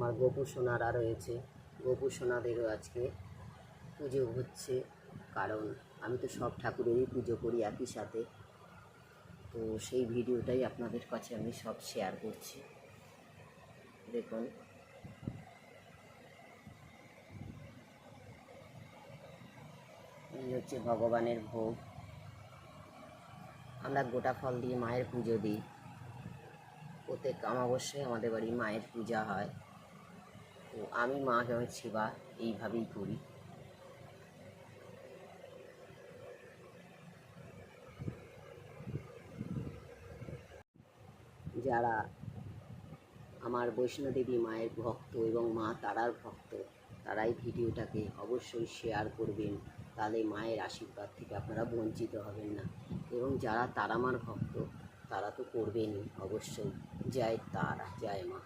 আমার গোপু সোনারা রয়েছে, গোপু সোনাদেরও আজকে পুজো হচ্ছে, কারণ আমি তো সব ঠাকুরেরই পুজো করি একই সাথে। তো সেই ভিডিওটাই আপনাদের কাছে আমি সব শেয়ার করছি। দেখুন, এই হচ্ছে ভগবানের ভোগ। আমরা গোটা ফল দিয়ে মায়ের পুজো দিই। প্রত্যেক অমাবস্যায় আমাদের বাড়ি মায়ের পূজা হয়। তো আমি মা সেবা এইভাবেই করি। যারা আমার বৈষ্ণোদেবী মায়ের ভক্ত এবং মা তারার ভক্ত, তারাই ভিডিওটাকে অবশ্যই শেয়ার করবেন, তাহলে মায়ের আশীর্বাদ থেকে আপনারা বঞ্চিত হবেন না। এবং যারা তারা মার ভক্ত, তারা তো করবেনই অবশ্যই। জয় তারা, জয় মা।